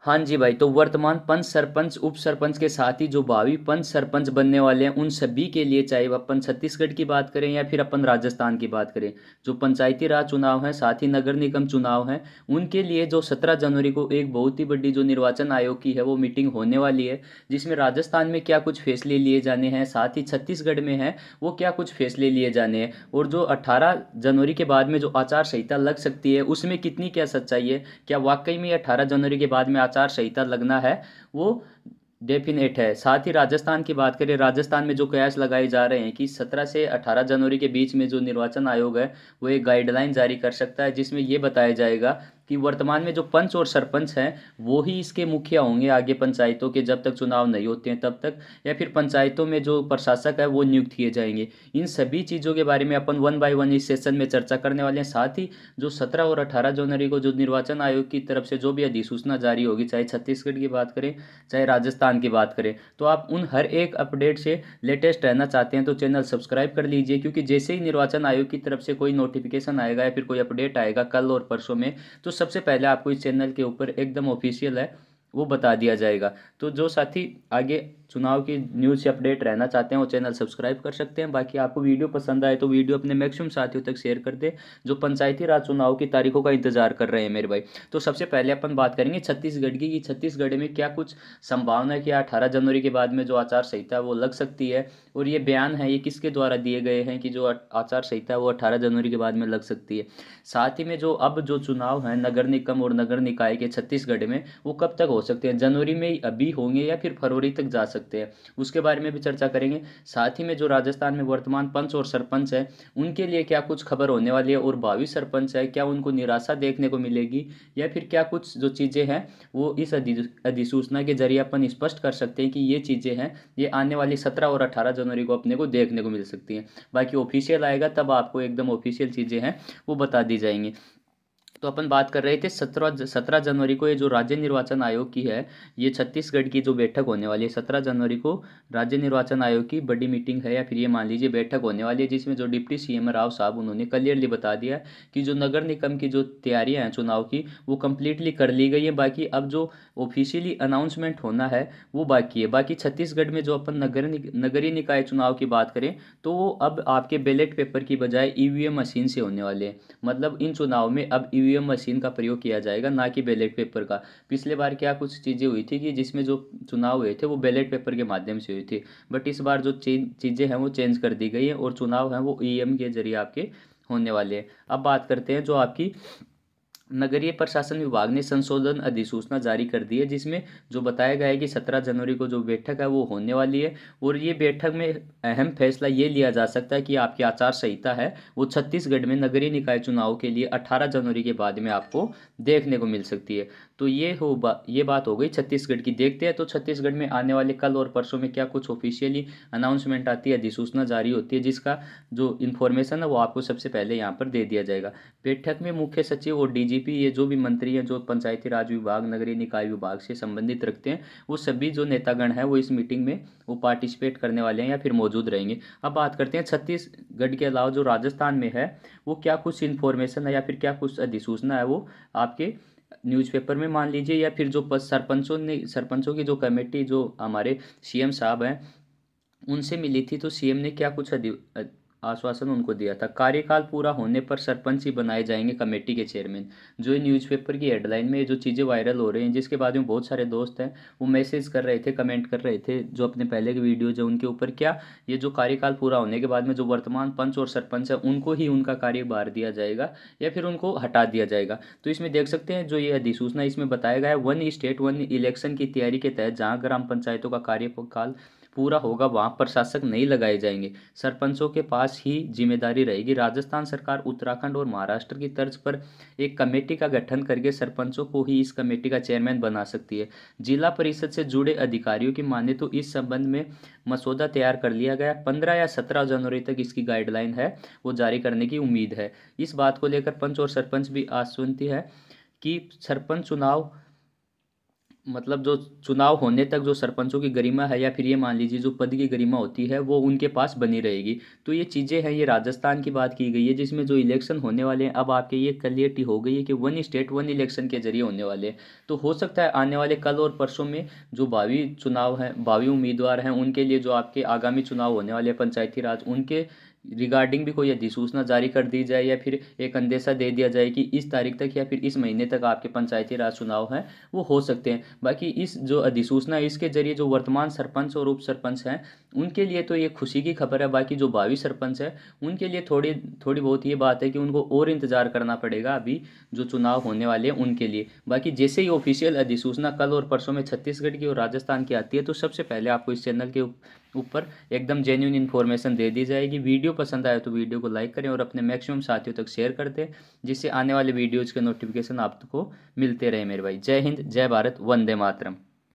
हाँ जी भाई, तो वर्तमान पंच सरपंच उप सरपंच के साथ ही जो भावी पंच सरपंच बनने वाले हैं उन सभी के लिए, चाहे अपन छत्तीसगढ़ की बात करें या फिर अपन राजस्थान की बात करें, जो पंचायती राज चुनाव हैं साथ ही नगर निगम चुनाव हैं, उनके लिए जो 17 जनवरी को एक बहुत ही बड़ी जो निर्वाचन आयोग की है वो मीटिंग होने वाली है, जिसमें राजस्थान में क्या कुछ फैसले लिए जाने हैं, साथ ही छत्तीसगढ़ में है वो क्या कुछ फैसले लिए जाने हैं, और जो 18 जनवरी के बाद में जो आचार संहिता लग सकती है उसमें कितनी क्या सच्चाई है, क्या वाकई में 18 जनवरी के बाद में आचार संहिता लगना है वो डेफिनेट है। साथ ही राजस्थान की बात करें, राजस्थान में जो कयास लगाए जा रहे हैं कि 17 से 18 जनवरी के बीच में जो निर्वाचन आयोग है वो एक गाइडलाइन जारी कर सकता है, जिसमें ये बताया जाएगा कि वर्तमान में जो पंच और सरपंच हैं वो ही इसके मुखिया होंगे आगे पंचायतों के, जब तक चुनाव नहीं होते हैं तब तक, या फिर पंचायतों में जो प्रशासक है वो नियुक्त किए जाएंगे। इन सभी चीज़ों के बारे में अपन वन बाय वन इस सेशन में चर्चा करने वाले हैं। साथ ही जो 17 और 18 जनवरी को जो निर्वाचन आयोग की तरफ से जो भी अधिसूचना जारी होगी, चाहे छत्तीसगढ़ की बात करें चाहे राजस्थान की बात करें, तो आप उन हर एक अपडेट से लेटेस्ट रहना चाहते हैं तो चैनल सब्सक्राइब कर लीजिए, क्योंकि जैसे ही निर्वाचन आयोग की तरफ से कोई नोटिफिकेशन आएगा या फिर कोई अपडेट आएगा कल और परसों में, तो सबसे पहले आपको इस चैनल के ऊपर एकदम ऑफिशियल है वो बता दिया जाएगा। तो जो साथी आगे चुनाव की न्यूज़ से अपडेट रहना चाहते हैं वो चैनल सब्सक्राइब कर सकते हैं। बाकी आपको वीडियो पसंद आए तो वीडियो अपने मैक्सिमम साथियों तक शेयर कर दे जो पंचायती राज चुनाव की तारीखों का इंतजार कर रहे हैं मेरे भाई। तो सबसे पहले अपन बात करेंगे छत्तीसगढ़ की, कि छत्तीसगढ़ में क्या कुछ संभावना है कि 18 जनवरी के बाद में जो आचार संहिता वो लग सकती है, और ये बयान है ये किसके द्वारा दिए गए हैं कि जो आचार संहिता वो 18 जनवरी के बाद में लग सकती है। साथ ही में जो अब जो चुनाव हैं नगर निगम और नगर निकाय के छत्तीसगढ़ में वो कब तक हो सकते हैं, जनवरी में अभी होंगे या फिर फरवरी तक जा सकते हैं, उसके बारे में भी चर्चा करेंगे। साथ ही में जो राजस्थान में वर्तमान पंच और सरपंच है उनके लिए क्या कुछ खबर होने वाली है, और भावी सरपंच है क्या उनको निराशा देखने को मिलेगी, या फिर क्या कुछ जो चीज़ें हैं वो इस अधिसूचना के जरिए अपन स्पष्ट कर सकते हैं कि ये चीज़ें हैं ये आने वाली 17 और 18 जनवरी को अपने को देखने को मिल सकती हैं। बाकी ऑफिशियल आएगा तब आपको एकदम ऑफिशियल चीज़ें हैं वो बता दी जाएंगी। तो अपन बात कर रहे थे 17 जनवरी को ये जो राज्य निर्वाचन आयोग की है ये छत्तीसगढ़ की जो बैठक होने वाली है 17 जनवरी को, राज्य निर्वाचन आयोग की बड़ी मीटिंग है या फिर ये मान लीजिए बैठक होने वाली है, जिसमें जो डिप्टी सीएम राव साहब उन्होंने क्लियरली बता दिया है कि जो नगर निगम की जो तैयारियां हैं चुनाव की वो कम्प्लीटली कर ली गई है, बाकी अब जो ऑफिशियली अनाउंसमेंट होना है वो बाकी है। बाकी छत्तीसगढ़ में जो अपन नगरीय निकाय चुनाव की बात करें तो वो अब आपके बैलेट पेपर की बजाय ईवीएम मशीन से होने वाले हैं, मतलब इन चुनाव में अब ईवीएम मशीन का प्रयोग किया जाएगा ना कि बैलेट पेपर का। पिछले बार क्या कुछ चीज़ें हुई थी कि जिसमें जो चुनाव हुए थे वो बैलेट पेपर के माध्यम से हुई थी, बट इस बार जो चीज़ें हैं वो चेंज कर दी गई हैं और चुनाव हैं वो ईवीएम के जरिए आपके होने वाले हैं। अब बात करते हैं जो आपकी नगरीय प्रशासन विभाग ने संशोधन अधिसूचना जारी कर दी है, जिसमें जो बताया गया है कि 17 जनवरी को जो बैठक है वो होने वाली है, और ये बैठक में अहम फैसला ये लिया जा सकता है कि आपकी आचार संहिता है वो छत्तीसगढ़ में नगरीय निकाय चुनाव के लिए 18 जनवरी के बाद में आपको देखने को मिल सकती है। तो ये बात हो गई छत्तीसगढ़ की। देखते हैं तो छत्तीसगढ़ में आने वाले कल और परसों में क्या कुछ ऑफिशियली अनाउंसमेंट आती है, अधिसूचना जारी होती है, जिसका जो इन्फॉर्मेशन है वो आपको सबसे पहले यहाँ पर दे दिया जाएगा। बैठक में मुख्य सचिव और डीजीपी ये जो भी मंत्री हैं जो पंचायती राज विभाग नगरीय निकाय विभाग से संबंधित रखते हैं वो सभी जो नेतागण हैं वो इस मीटिंग में वो पार्टिसिपेट करने वाले हैं या फिर मौजूद रहेंगे। अब बात करते हैं छत्तीसगढ़ के अलावा जो राजस्थान में है वो क्या कुछ इन्फॉर्मेशन है या फिर क्या कुछ अधिसूचना है वो आपके न्यूज़पेपर में मान लीजिए, या फिर जो सरपंचों की जो कमेटी जो हमारे सीएम साहब हैं उनसे मिली थी, तो सीएम ने क्या कुछ आश्वासन उनको दिया था। कार्यकाल पूरा होने पर सरपंच ही बनाए जाएंगे कमेटी के चेयरमैन। जो ये न्यूज़पेपर की हेडलाइन में जो चीज़ें वायरल हो रही हैं जिसके बाद में बहुत सारे दोस्त हैं वो मैसेज कर रहे थे, कमेंट कर रहे थे जो अपने पहले के वीडियोज है उनके ऊपर, क्या ये जो कार्यकाल पूरा होने के बाद में जो वर्तमान पंच और सरपंच है उनको ही उनका कार्यभार दिया जाएगा या फिर उनको हटा दिया जाएगा। तो इसमें देख सकते हैं जो ये अधिसूचना इसमें बताया गया है वन स्टेट वन इलेक्शन की तैयारी के तहत जहाँ ग्राम पंचायतों का कार्यकाल पूरा होगा वहाँ प्रशासक नहीं लगाए जाएंगे, सरपंचों के पास ही जिम्मेदारी रहेगी। राजस्थान सरकार उत्तराखंड और महाराष्ट्र की तर्ज पर एक कमेटी का गठन करके सरपंचों को ही इस कमेटी का चेयरमैन बना सकती है। जिला परिषद से जुड़े अधिकारियों की माने तो इस संबंध में मसौदा तैयार कर लिया गया। 15 या 17 जनवरी तक इसकी गाइडलाइन है वो जारी करने की उम्मीद है। इस बात को लेकर पंच और सरपंच भी आश्वस्त है कि सरपंच चुनाव मतलब जो चुनाव होने तक जो सरपंचों की गरिमा है, या फिर ये मान लीजिए जो पद की गरिमा होती है वो उनके पास बनी रहेगी। तो ये चीज़ें हैं, ये राजस्थान की बात की गई है जिसमें जो इलेक्शन होने वाले हैं, अब आपके ये क्लियरिटी हो गई है कि वन स्टेट वन इलेक्शन के जरिए होने वाले हैं। तो हो सकता है आने वाले कल और परसों में जो भावी चुनाव हैं, भावी उम्मीदवार हैं, उनके लिए जो आपके आगामी चुनाव होने वाले हैं पंचायती राज, उनके रिगार्डिंग भी कोई अधिसूचना जारी कर दी जाए, या फिर एक अंदेशा दे दिया जाए कि इस तारीख तक या फिर इस महीने तक आपके पंचायती राज चुनाव हैं वो हो सकते हैं। बाकी इस जो अधिसूचना है इसके जरिए जो वर्तमान सरपंच और उप सरपंच हैं उनके लिए तो ये खुशी की खबर है। बाकी जो भावी सरपंच है उनके लिए थोड़ी थोड़ी बहुत ये बात है कि उनको और इंतज़ार करना पड़ेगा अभी जो चुनाव होने वाले हैं उनके लिए। बाकी जैसे ही ऑफिशियल अधिसूचना कल और परसों में छत्तीसगढ़ की और राजस्थान की आती है तो सबसे पहले आपको इस चैनल के ऊपर एकदम जेन्युइन इन्फॉर्मेशन दे दी जाएगी। वीडियो पसंद आए तो वीडियो को लाइक करें और अपने मैक्सिमम साथियों तक शेयर कर दें, जिससे आने वाले वीडियोज़ के नोटिफिकेशन आपको मिलते रहे मेरे भाई। जय हिंद, जय भारत, वंदे मातरम।